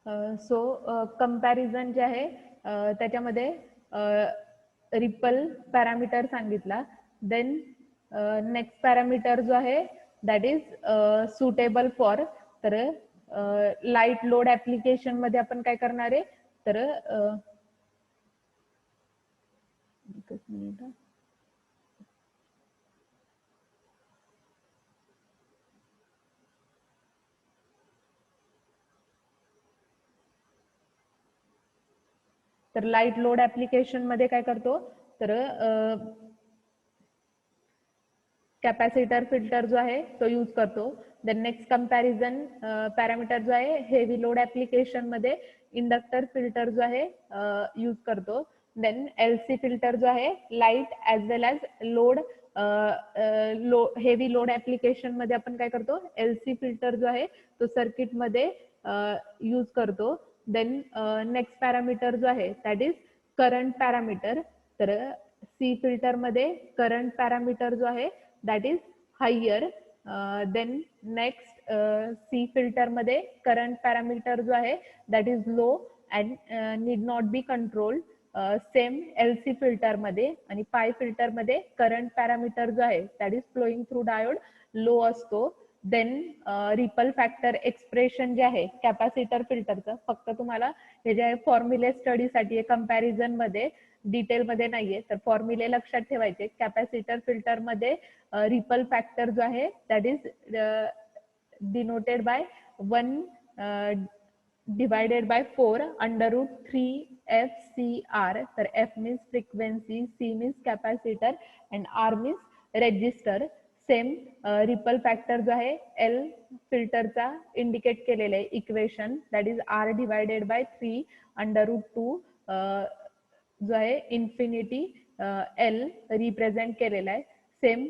So comparison जे आहे त्याच्यामध्ये रिपल पॅरामीटर सांगितला. देन नेक्स्ट पॅरामीटर जो आहे दॅट इज सुटेबल फॉर. तर लाईट लोड ऍप्लिकेशन मध्ये आपण काय करणार आहे तर एकच मिनिट. तर लाईट लोड ऍप्लिकेशन मध्ये काय करतो तर कॅपॅसिटर फिल्टर जो आहे तो यूज करतो. देन नेक्स्ट कंपॅरिझन पॅरामीटर जो आहे हेवी लोड ऍप्लिकेशन मध्ये इंडक्टर फिल्टर जो आहे यूज करतो. देन एलसी फिल्टर जो आहे light as well as load heavy load application मध्ये आपण काय करतो एलसी फिल्टर जो आहे तो सर्किट मध्ये यूज करतो. देन नेक्स्ट पॅरामीटर जो आहे दॅट इज करंट पॅरामीटर. तर सी फिल्टर मध्ये करंट पॅरामीटर जो आहे that is higher. Then next C filter मध्ये करंट पॅरामीटर जो आहे that is low and need not be control. Same LC filter मध्ये आणि पाय फिल्टर मध्ये करंट पॅरामीटर जो आहे that is flowing through diode low असतो. देन रिपल फॅक्टर एक्सप्रेशन जे आहे कॅपॅसिटर फिल्टरचं फक्त तुम्हाला हे जे आहे फॉर्म्युले स्टडीसाठी कंपॅरिझन मध्ये डिटेल मध्ये नाहीये तर फॉर्म्युले लक्षात ठेवायचे. कॅपॅसिटर फिल्टर मध्ये रिपल फॅक्टर जो आहे that is denoted by 1 divided by 4 under root 3 FCR. तर F means frequency, C means capacitor and R means register. Same ripple factor जो आहे एल फिल्टरचा इंडिकेट केलेला आहे equation that is R divided by 3 under root 2 जो आहे infinity L represent केलेला आहे. सेम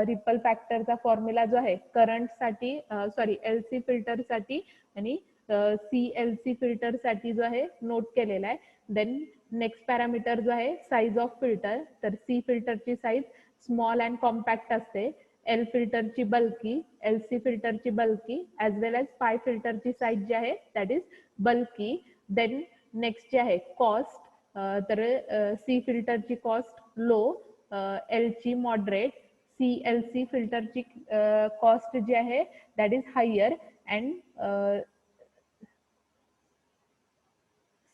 रिपल फॅक्टरचा फॉर्म्युला जो आहे करंट साठी सॉरी एलसी फिल्टर साठी आणि CLC फिल्टर साठी जो आहे नोट केलेला आहे. देन नेक्स्ट पॅरामीटर जो आहे साईज ऑफ फिल्टर. तर सी फिल्टरची साईज स्मॉल अँड कॉम्पॅक्ट असते. एल फिल्टरची बल्की, एलसी फिल्टरची bulky as well as pi फिल्टरची साईज जी आहे that is bulky. Then next जे आहे कॉस्ट. तर सी फिल्टरची कॉस्ट लो, एल ची मॉडरेट, CLC फिल्टरची कॉस्ट जी आहे that is higher and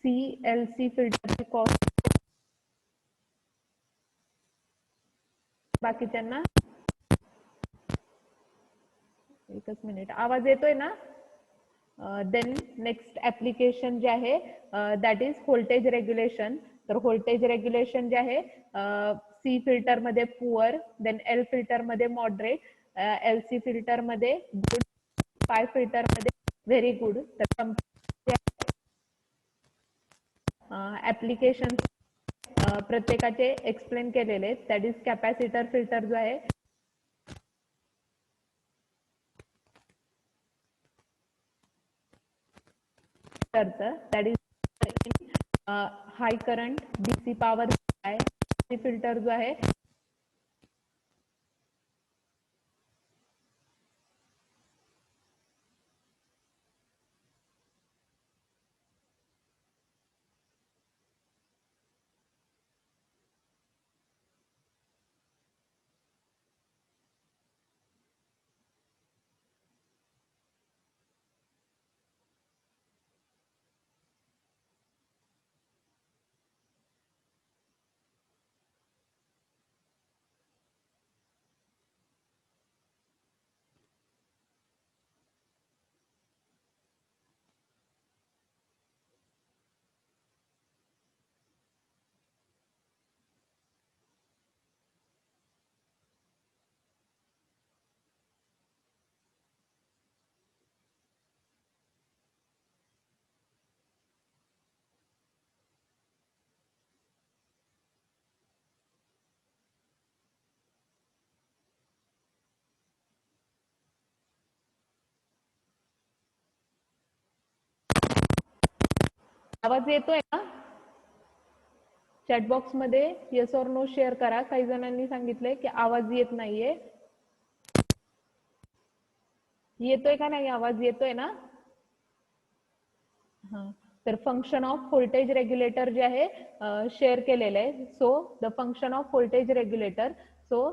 CLC फिल्टरची कॉस्ट बाकीच्यांना. एकच मिनिट आवाज येतोय ना. देन नेक्स्ट ऍप्लिकेशन जे आहे दॅट इज व्होल्टेज रेग्युलेशन. तर व्होल्टेज रेग्युलेशन जे आहे सी फिल्टर मध्ये पुअर, देन एल फिल्टर मध्ये मॉडरेट, LC फिल्टर मध्ये गुड, पाय फिल्टर मध्ये व्हेरी गुड. तर ऍप्लिकेशन प्रत्येकाचे एक्सप्लेन केलेले दॅट इज कॅपॅसिटर फिल्टर जो आहे that is high current DC power filter जो आहे आवाज येतोय ना. चॅटबॉक्स मध्ये येस ऑर नो शेअर करा. काही जणांनी सांगितलंय की आवाज येत नाहीये. येतोय का नाही आवाज येतोय ना. हां, तर फंक्शन ऑफ व्होल्टेज रेग्युलेटर जे आहे शेअर केलेलं आहे. So the function off voltage regulator, so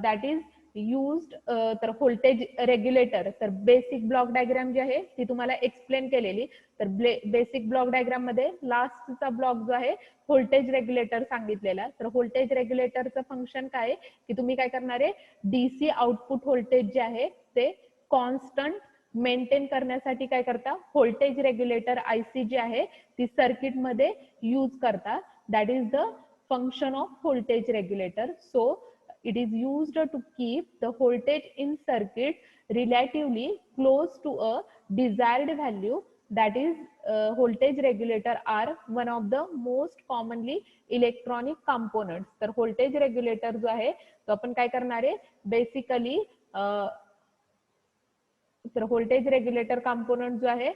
that is used, तर व्होल्टेज रेग्युलेटर, तर बेसिक ब्लॉक डायग्राम जी आहे ती तुम्हाला एक्सप्लेन केलेली. तर बेसिक ब्लॉक डायग्राम मध्ये लास्टचा ब्लॉक जो आहे व्होल्टेज रेग्युलेटर सांगितलेला. तर व्होल्टेज रेग्युलेटरचं फंक्शन काय आहे की तुम्ही काय करणार आहे, डीसी आउटपुट व्होल्टेज जे आहे ते कॉन्स्टंट मेंटेन करण्यासाठी काय करता, व्होल्टेज रेग्युलेटर आयसी जी आहे ती सर्किट मध्ये यूज करता. That is the function off voltage regulator. So it is used to keep the voltage in circuit relatively close to a desired value. That is, voltage regulator are one of the most commonly electronic components. तर voltage regulator जो आहे तो आपण काय करणार आहे, basically तर voltage regulator component जो आहे,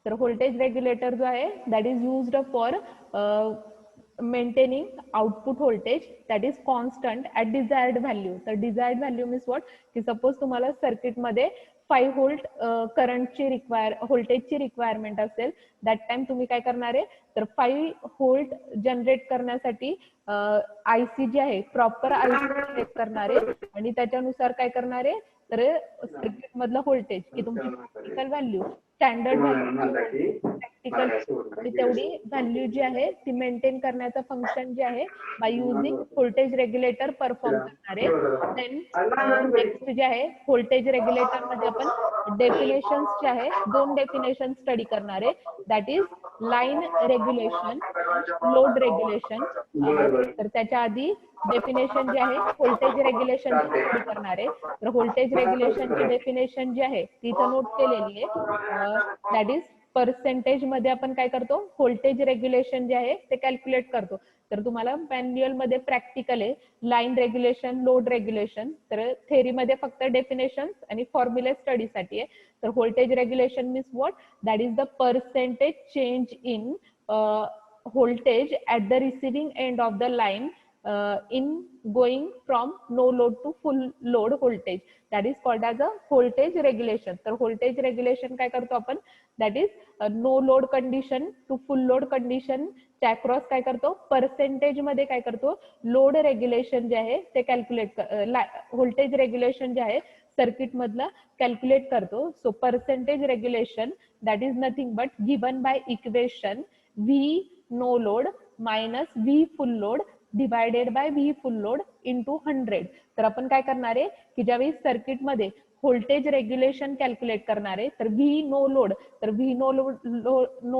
तर व्होल्टेज रेग्युलेटर जो आहे that is used for maintaining output voltage that is constant at desired value. तर डिझायर्ड व्हॅल्यू मीन्स व्हॉट, की सपोज तुम्हाला सर्किटमध्ये 5 व्होल्ट करंटची व्होल्टेजची रिक्वायरमेंट असेल, दॅट टाइम तुम्ही काय करणार आहे, तर 5 व्होल्ट जनरेट करण्यासाठी आयसी जी आहे प्रॉपर आयसी सिलेक्ट करणार आहे आणि त्याच्यानुसार काय करणार आहे, तर सर्किट मधलं व्होल्टेज की तुमची practical value, standard value, practical आणि तेवढी व्हॅल्यू जी आहे ती मेंटेन करण्याचं फंक्शन जे आहे by using voltage regulator perform करणार आहे. देन नेक्स्ट जे आहे व्होल्टेज रेग्युलेटर मध्ये आपण डेफिनेशन्स जे आहे 2 डेफिनेशन स्टडी करणार आहे. That is line regulation, load regulation. तर त्याच्या आधी डेफिनेशन जे आहे व्होल्टेज रेग्युलेशन स्टडी करणार आहे. तर व्होल्टेज रेग्युलेशनची डेफिनेशन जी आहे ती इथं नोट केलेली आहे. दॅट इज पर्सेंटेज मध्ये आपण काय करतो, व्होल्टेज रेग्युलेशन जे आहे ते कॅल्क्युलेट करतो. तर तुम्हाला मॅन्युअल मध्ये प्रॅक्टिकल आहे लाईन रेग्युलेशन, लोड रेग्युलेशन. तर थेअरीमध्ये फक्त डेफिनेशन आणि फॉर्म्युले स्टडीसाठी आहे. तर voltage regulation means what, that is the percentage change in voltage at the receiving end of the line in going from no load to full load voltage. That is called as a voltage regulation. तर voltage regulation काय करतो आपण, that is no load condition to full load condition च्या across काय करतो, percentage मध्ये काय करतो, लोड रेग्युलेशन जे आहे ते कॅल्क्युलेट, व्होल्टेज रेग्युलेशन जे आहे सर्किट मधला कॅल्क्युलेट करतो. So percentage regulation that is nothing but given by equation V no load minus V full load divided by V full load into 100. तर आपण काय करणार आहे की ज्यावेळी सर्किट मध्ये व्होल्टेज रेग्युलेशन कॅल्क्युलेट करणार आहे, तर व्ही नो लोड, तर V no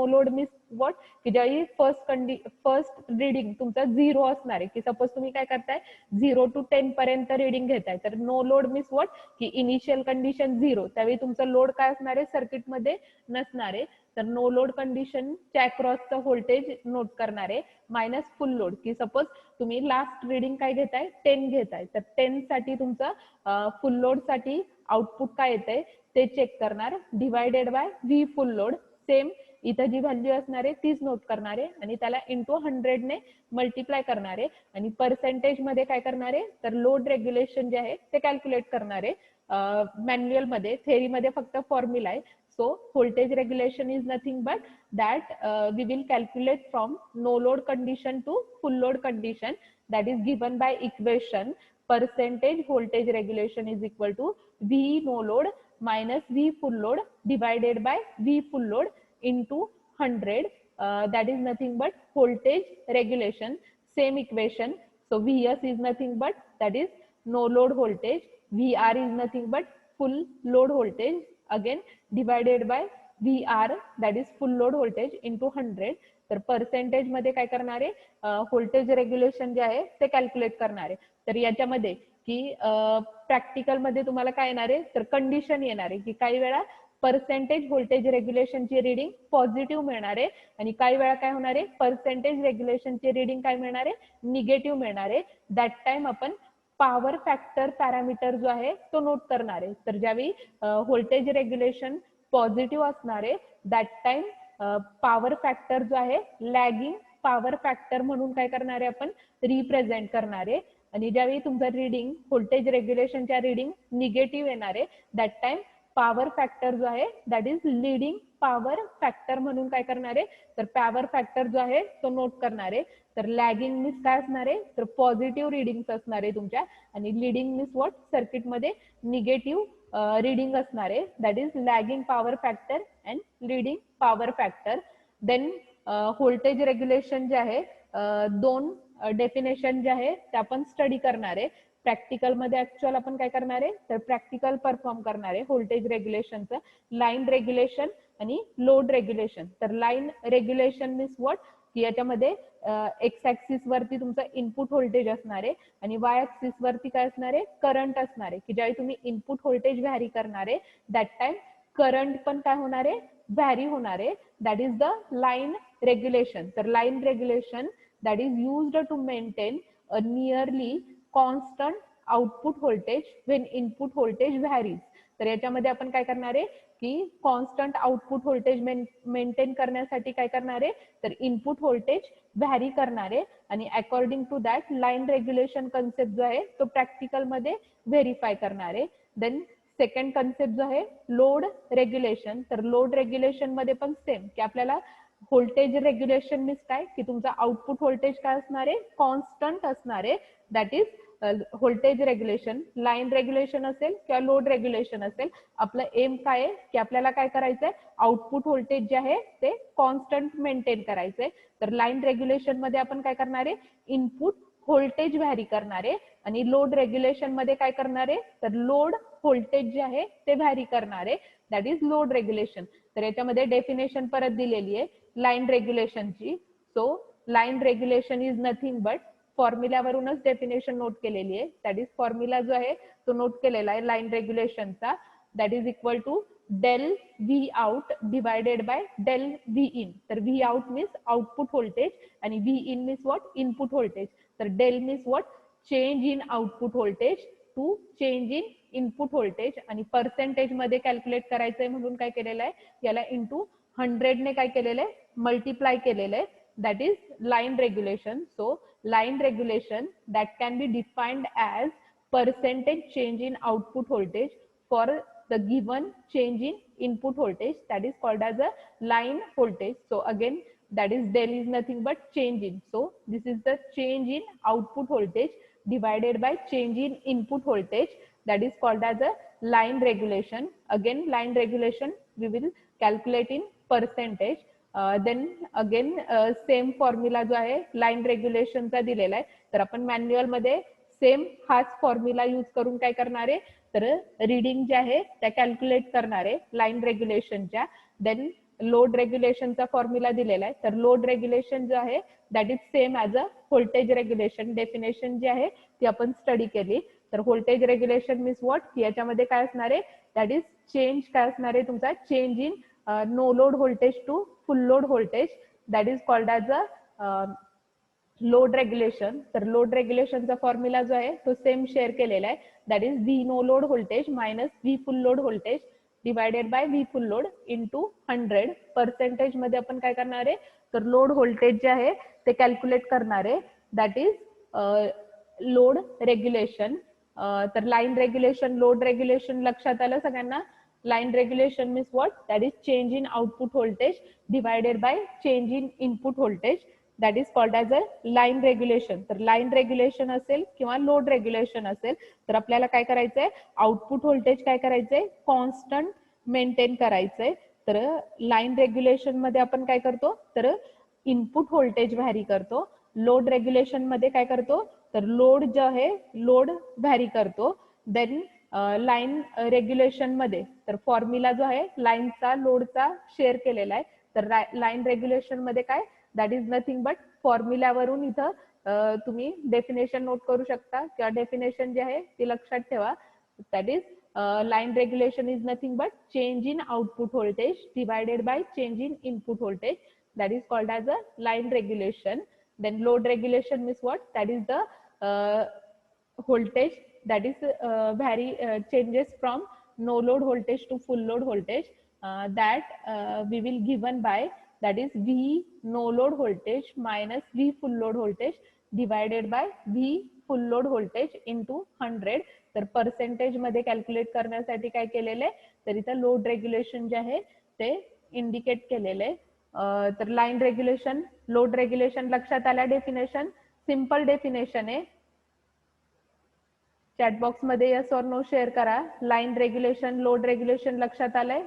load means what, की ज्यावेळी फर्स्ट रीडिंग तुमचा 0 असणार आहे, की सपोज तुम्ही काय करताय 0 to 10 पर्यंत रीडिंग घेताय, तर नो लोड मीन्स व्हॉट, की इनिशियल कंडिशन 0, त्यावेळी तुमचं लोड काय असणार आहे सर्किटमध्ये नसणार आहे. तर नो लोड कंडिशनच्या अक्रॉसचं व्होल्टेज नोट करणार आहे मायनस फुल लोड, की सपोज तुम्ही लास्ट रीडिंग काय घेताय 10 घेताय, तर 10 साठी तुमचं फुल लोड साठी आउटपुट काय येतंय ते चेक करणार, divided by V full load. Same इथं जी व्हॅल्यू असणार आहे तीच नोट करणार आहे आणि त्याला इंटू 100 ने मल्टिप्लाय करणार आहे आणि पर्सेंटेज मध्ये काय करणार आहे, तर लोड रेग्युलेशन जे आहे ते कॅल्क्युलेट करणार आहे. मॅन्युअल मध्ये, थेअरी मध्ये फक्त फॉर्म्युला आहे. So voltage regulation is nothing but that we will calculate from no load condition to full load condition, that is given by equation percentage voltage regulation is equal to V no load minus V full load divided by V full load into 100. That is nothing but voltage regulation. Same equation. So Vs is nothing but that is no load voltage. Vr is nothing but full load voltage. Again divided by VR, that is full load voltage into 100. तर percentage मध्ये काय करणार आहे, voltage regulation जे आहे ते calculate करणार आहे. तर याच्यामध्ये की प्रॅक्टिकल मध्ये तुम्हाला काय येणार आहे, तर कंडिशन येणार आहे की काही वेळा पर्सेंटेज व्होल्टेज रेग्युलेशनची रीडिंग पॉझिटिव्ह मिळणार आहे आणि काही वेळा काय होणार आहे, पर्सेंटेज रेग्युलेशनची रीडिंग काय मिळणार आहे, निगेटिव्ह मिळणार आहे. दॅट टाइम आपण पॉवर फॅक्टर पॅरामीटर जो आहे तो नोट करणार आहे. तर ज्यावेळी व्होल्टेज रेग्युलेशन पॉझिटिव्ह असणार आहे दॅट टाइम पॉवर फॅक्टर जो आहे लॅगिंग पॉवर फॅक्टर म्हणून काय करणार आहे आपण रिप्रेझेंट करणार आहे. आणि ज्यावेळी तुमचं रीडिंग व्होल्टेज रेग्युलेशनच्या रीडिंग निगेटिव्ह येणार आहे दॅट टाइम पॉवर फॅक्टर जो आहे that is leading power factor म्हणून काय करणार आहे, तर पॉवर फॅक्टर जो आहे तो नोट करणार आहे. तर लॅगिंग मीन्स काय असणार आहे, तर पॉझिटिव्ह रिडिंग असणार आहे तुमच्या, आणि लीडिंग मीन्स व्हॉट, सर्किटमध्ये निगेटिव्ह रिडिंग असणार आहे. That is lagging power factor and leading power factor. Then voltage regulation जे आहे, दोन डेफिनेशन जे आहे ते आपण स्टडी करणार आहे. प्रॅक्टिकल मध्ये ऍक्च्युअल आपण काय करणार आहे, तर प्रॅक्टिकल परफॉर्म करणार आहे व्होल्टेज रेग्युलेशनचं. लाईन रेग्युलेशन आणि लोड रेग्युलेशन. तर लाईन रेग्युलेशन मीन्स व्हॉट, की याच्यामध्ये एक्स ऍक्सिस वरती तुमचं इनपुट व्होल्टेज असणार आहे आणि वाय ऍक्सिस वरती काय असणार आहे, करंट असणार आहे. की ज्यावेळी तुम्ही इनपुट व्होल्टेज व्हॅरी करणार आहे दॅट टाइम करंट पण काय होणार आहे, व्हॅरी होणार आहे. That is the line regulation. तर line regulation that is used to maintain a nearly constant output voltage when input voltage varies. तर याच्यामध्ये आपण काय करणार आहे, की कॉन्स्टंट आउटपुट व्होल्टेज मेंटेन करण्यासाठी काय करणार आहे, तर इनपुट व्होल्टेज व्हॅरी करणार आहे. आणि according to that line regulation concept जो आहे तो प्रॅक्टिकल मध्ये व्हेरीफाय करणार आहे. देन सेकंड कन्सेप्ट जो आहे लोड रेग्युलेशन. तर लोड रेग्युलेशन मध्ये पण सेम, की आपल्याला व्होल्टेज रेग्युलेशन मीन्स काय, की तुमचा आउटपुट व्होल्टेज काय असणार आहे, कॉन्स्टंट असणार आहे. That is voltage regulation. Line regulation असेल किंवा लोड रेग्युलेशन असेल, आपलं एम काय आहे, की आपल्याला काय करायचंय, आउटपुट व्होल्टेज जे आहे ते कॉन्स्टंट मेंटेन करायचंय. तर लाईन रेग्युलेशन मध्ये आपण काय करणार आहे, इनपुट व्होल्टेज व्हॅरी करणार आहे. आणि लोड रेग्युलेशन मध्ये काय करणार आहे, तर लोड व्होल्टेज जे आहे ते व्हॅरी करणार आहे. That is load regulation. तर याच्यामध्ये डेफिनेशन परत दिलेली आहे लाईन रेग्युलेशनची. So line regulation is nothing but, फॉर्म्युल्यावरूनच डेफिनेशन नोट केलेली आहे. दॅट इज फॉर्म्युला जो आहे तो नोट केलेला आहे लाईन रेग्युलेशनचा. That is equal to del V out divided by del V in. तर V out means output voltage आणि V in means what, input voltage. तर del means what, change in output voltage to change in input voltage. आणि percentage मध्ये calculate करायचंय म्हणून काय केलेलं आहे, याला इंटू 100 ने काय केलेलं आहे, मल्टिप्लाय केलेलं आहे. That is line regulation. So line regulation that can be defined as percentage change in output voltage for the given change in input voltage, that is called as a line voltage. So again that is del is nothing but change in. So this is the change in output voltage divided by change in input voltage, that is called as a line regulation. Again line regulation we will calculate in percentage. Then again same formula जो आहे line रेग्युलेशनचा दिलेला आहे. तर आपण manual मध्ये same हाच formula use करून काय करणार आहे, तर रीडिंग जे आहे त्या कॅल्क्युलेट करणार आहे लाईन रेग्युलेशनच्या. देन लोड रेग्युलेशनचा फॉर्म्युला दिलेला आहे. तर लोड रेग्युलेशन जो आहे that is same as a voltage regulation. Definition जी आहे ती आपण स्टडी केली. तर व्होल्टेज रेग्युलेशन मीन्स व्हॉट, की याच्यामध्ये काय असणार आहे, दॅट इज चेंज काय असणार आहे तुमचा, change in no load voltage to full load voltage. That is called as a load regulation. तर लोड रेग्युलेशनचा फॉर्म्युला जो आहे तो सेम शेअर केलेला आहे. That is V no load voltage minus V full load voltage divided by V full load into 100. Percentage मध्ये आपण काय करणार आहे, तर लोड व्होल्टेज जे आहे ते कॅल्क्युलेट करणार आहे. That is load regulation. तर लाईन रेग्युलेशन, लोड रेग्युलेशन लक्षात आलं सगळ्यांना. Line regulation means what, that is change in output voltage divided by change in input voltage. That is called as a line regulation. तर line regulation असेल किंवा load regulation असेल तर आपल्याला काय करायचंय, आउटपुट व्होल्टेज काय करायचंय, कॉन्स्टंट मेंटेन करायचंय. तर लाईन रेग्युलेशन मध्ये आपण काय करतो, तर इनपुट व्होल्टेज व्हॅरी करतो. लोड रेग्युलेशन मध्ये काय करतो, तर लोड जो आहे लोड व्हॅरी करतो. देन लाईन रेग्युलेशन मध्ये तर फॉर्म्युला जो आहे लाईनचा लोडचा शेअर केलेला आहे. तर लाईन रेग्युलेशन मध्ये काय, दॅट इज नथिंग बट फॉर्म्युल्यावरून इथं तुम्ही डेफिनेशन नोट करू शकता किंवा डेफिनेशन जे आहे ती लक्षात ठेवा. That is line regulation is nothing but change in output voltage divided by change in input voltage. That is called as a line regulation. Then load regulation means what, that is the voltage that is changes from no load voltage to full load voltage, that we will given by, that is V no load voltage minus V full load voltage divided by V full load voltage into 100. तर percentage मध्ये calculate करण्यासाठी काय केलेलं आहे, तर इथं load regulation जे आहे ते इंडिकेट केलेलं आहे. तर लाईन रेग्युलेशन, लोड रेग्युलेशन लक्षात आल्या डेफिनेशन? सिंपल डेफिनेशन आहे. चॅट बॉक्स मध्ये यस ऑर नो शेअर करा. लाईन रेग्युलेशन, लोड रेग्युलेशन लक्षात आलंय?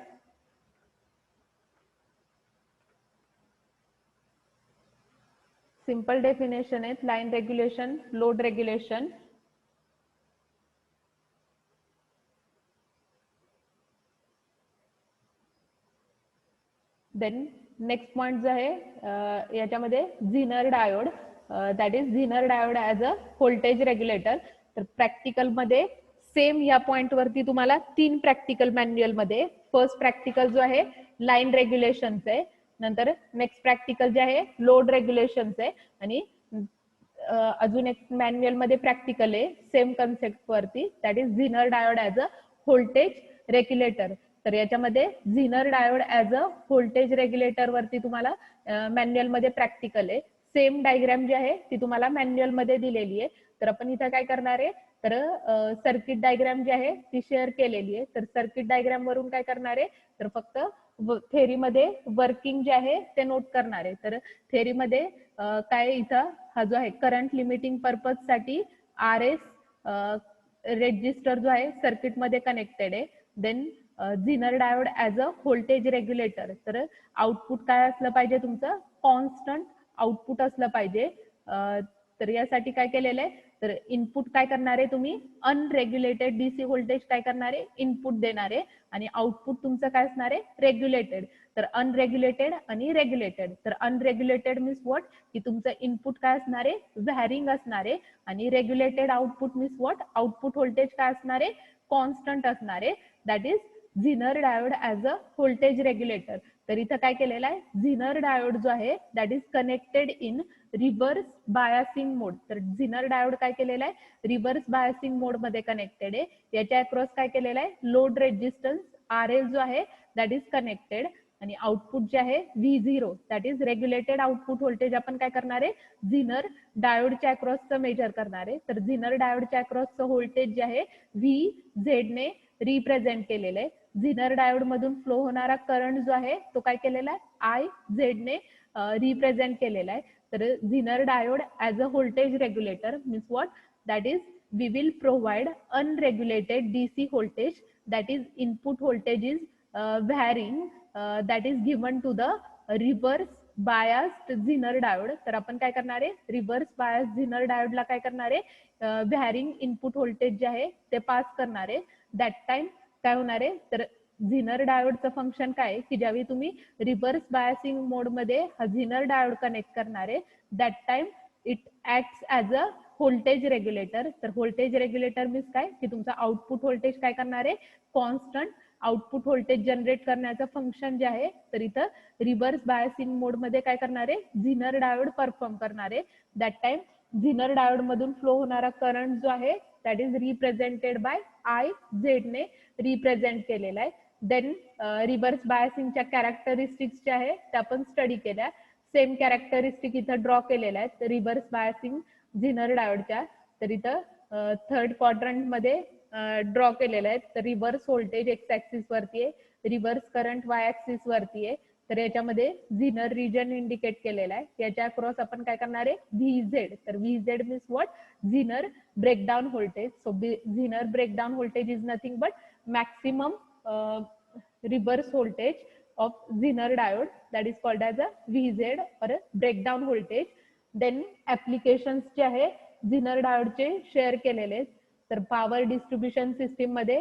सिंपल डेफिनेशन आहेत line regulation, load regulation. Then next point जो आहे याच्यामध्ये zener diode, that is zener diode as a voltage regulator. तर प्रॅक्टिकल मध्ये सेम या पॉइंट वरती तुम्हाला 3 प्रॅक्टिकल मॅन्युअल मध्ये, फर्स्ट प्रॅक्टिकल जो आहे लाईन रेग्युलेशनचं आहे, नंतर नेक्स्ट प्रॅक्टिकल जे आहे लोड रेग्युलेशनचं आहे, आणि अजून एक मॅन्युअल मध्ये प्रॅक्टिकल आहे सेम कन्सेप्ट वरती, that is zener diode as a voltage regulator. तर याच्यामध्ये zener diode as a voltage regulator वरती तुम्हाला मॅन्युअल मध्ये प्रॅक्टिकल आहे. सेम डायग्राम जी आहे ती तुम्हाला मॅन्युअल मध्ये दिलेली आहे. तर आपण इथं काय करणार आहे, तर सर्किट डायग्राम जी आहे ती शेअर केलेली आहे. तर सर्किट डायग्राम वरून काय करणार आहे, तर फक्त थेरीमध्ये वर्किंग जे आहे ते नोट करणार आहे. तर थेरीमध्ये काय इथं हा जो आहे करंट लिमिटिंग पर्पज साठी आर एस रेजिस्टर जो आहे सर्किट मध्ये कनेक्टेड आहे. Then zener diode as a voltage regulator. तर आउटपुट काय असलं पाहिजे तुमचं, कॉन्स्टंट आउटपुट असलं पाहिजे. तर यासाठी काय केलेलं आहे, तर इनपुट काय करणार आहे तुम्ही, अनरेग्युलेटेड डीसी व्होल्टेज काय करणार आहे, इनपुट देणार आहे, आणि आउटपुट तुमचं काय असणार आहे, रेग्युलेटेड. तर अनरेग्युलेटेड आणि रेग्युलेटेड. तर अनरेग्युलेटेड मीन्स व्हॉट, की तुमचं इनपुट काय असणार आहे, व्हॅरिंग असणार आहे, आणि regulated output means what, output voltage काय असणार आहे, कॉन्स्टंट असणार आहे. That is zener diode as a voltage regulator. तर इथं काय केलेलं आहे, झिनर डायोड जो आहे that is connected in reverse biasing mode. तर झिनर डायोड काय केलेला आहे, रिव्हर्स बायसिंग मोड मध्ये कनेक्टेड आहे. याच्या अक्रॉस काय केलेलं आहे, लोड रेजिस्टन्स आर एल जो आहे दॅट इज कनेक्टेड, आणि आउटपुट जे आहे V0 that is regulated output voltage आपण काय करणार आहे, झिनर डायोडच्या अक्रॉसचं मेजर करणार आहे. तर झिनर डायोडच्या अक्रॉसचं व्होल्टेज जे आहे VZ ने रिप्रेझेंट केलेलं आहे. झिनर डायोड मधून फ्लो होणारा करंट जो आहे तो काय केलेला आहे, IZ ने रिप्रेझेंट केलेला आहे. तर zener diode as a voltage regulator means what, that is we will provide unregulated DC voltage, that is input voltage is varying, that is given to the reverse biased Zener diode. तर आपण काय करणार आहे, reverse bias झिनर डायोडला काय करणार आहे, varying input voltage जे आहे ते पास करणार आहे. दॅट टाइम काय होणार आहे, तर झिनर डायोडचं फंक्शन काय आहे, की ज्यावेळी तुम्ही रिव्हर्स बायसिंग मोड मध्ये हा झिनर डायोड कनेक्ट करणार आहे, that time it acts as a voltage regulator. तर व्होल्टेज रेग्युलेटर मीन्स काय, की तुमचा आउटपुट व्होल्टेज काय करणार आहे, कॉन्स्टंट आउटपुट व्होल्टेज जनरेट करण्याचं फंक्शन जे आहे, तर इथं रिव्हर्स बायसिंग मोड मध्ये काय करणार आहे, झिनर डायोड परफॉर्म करणार आहे. दॅट टाइम झिनर डायोड मधून फ्लो होणारा करंट जो आहे that is represented by IZ ने रिप्रेझेंट केलेला आहे. देन रिव्हर्स बायसिंगच्या कॅरेक्टरिस्टिक्स ज्या आहे त्या आपण स्टडी केल्या. सेम कॅरेक्टरिस्टिक इथं ड्रॉ केलेल्या आहेत रिव्हर्स बायसिंग झिनर डायोडच्या. तर इथं थर्ड क्वाड्रंट मध्ये ड्रॉ केलेलं आहे. तर रिव्हर्स व्होल्टेज एक्स ऍक्सिस वरती आहे, रिव्हर्स करंट वाय ऍक्सिस वरती आहे. तर याच्यामध्ये झिनर रिजन इंडिकेट केलेला आहे. याच्या अक्रॉस आपण काय करणार आहे, VZ. तर VZ means what, zener breakdown voltage. So zener breakdown voltage is nothing but maximum reverse voltage of Zener diode, that is called as a VZ or a breakdown voltage. Then applications जे आहे Zener diode चे share केलेले आहेत. तर power distribution system मध्ये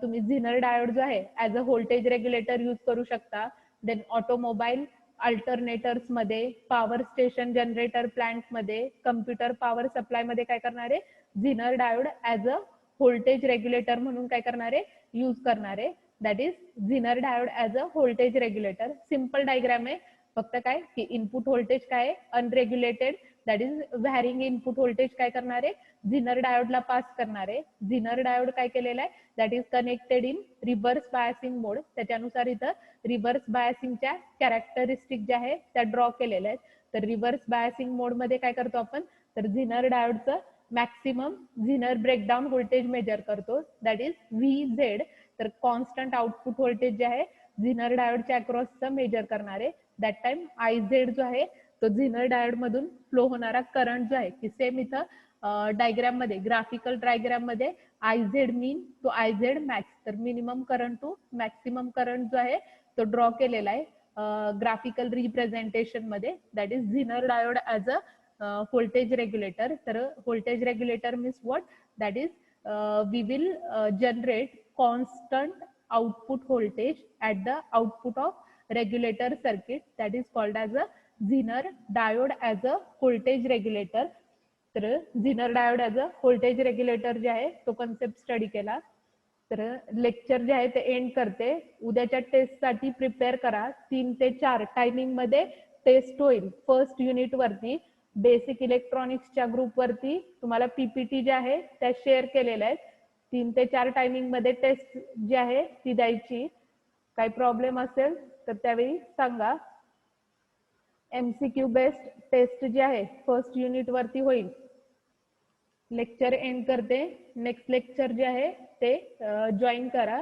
तुम्ही Zener diode जो आहे as a voltage regulator use करू शकता. देन ऑटोमोबाईल अल्टरनेटर्स मध्ये, पॉवर स्टेशन जनरेटर प्लांट मध्ये, कम्प्युटर पॉवर सप्लाय मध्ये काय करणार आहे, Zener diode as a voltage regulator म्हणून काय करणार आहे, यूज करणार आहे. That is zener diode as a voltage regulator. Simple diagram आहे. फक्त काय, की इनपुट व्होल्टेज काय आहे, unregulated that is varying input voltage काय करणार आहे, झिनर डायोडला पास करणार आहे. झिनर डायोड काय केलेला आहे, that is connected in reverse biasing mode. त्याच्यानुसार इथं रिव्हर्स बायसिंगच्या कॅरेक्टरिस्टिक ज्या आहे त्या ड्रॉ केलेल्या आहेत. तर रिव्हर्स बायसिंग मोड मध्ये काय करतो आपण, तर झिनर डायोडचं मॅक्सिमम झिनर ब्रेकडाऊन व्होल्टेज मेजर करतो, दॅट इज VZ. तर कॉन्स्टंट आउटपुट व्होल्टेज जे आहे झिनर डायोडच्या अक्रॉसचं मेजर करणार आहे. दॅट टाइम IZ जो आहे तो झिनर डायोड मधून फ्लो होणारा करंट जो आहे की सेम इथं डायग्राम मध्ये, ग्राफिकल डायग्राम मध्ये IZ मीन तो IZ मॅक्स, तर minimum current to maximum current जो आहे तो ड्रॉ केलेला आहे ग्राफिकल रिप्रेझेंटेशन मध्ये. That is zener diode as a voltage regulator. तर voltage regulator means what, that is we will generate constant output voltage at the output of regulator circuit, that is called as a Zener diode as a voltage regulator. तर Zener diode as a voltage regulator जे आहे तो concept study केला. तर lecture जे आहे ते end करते. उद्याच्या टेस्टसाठी प्रिपेअर करा. 3 ते 4 टायमिंग मध्ये टेस्ट होईल फर्स्ट युनिट वरती. बेसिक इलेक्ट्रॉनिक्सच्या ग्रुप वरती तुम्हाला PPT जे आहे त्या शेअर केलेल्या आहेत. 3 ते 4 टायमिंग मध्ये टेस्ट जी आहे ती द्यायची. काही प्रॉब्लेम असेल तर त्यावेळी सांगा. MCQ बेस्ड टेस्ट जी आहे फर्स्ट युनिट वरती होईल. लेक्चर एंड करते. नेक्स्ट लेक्चर जे आहे ते जॉईन करा.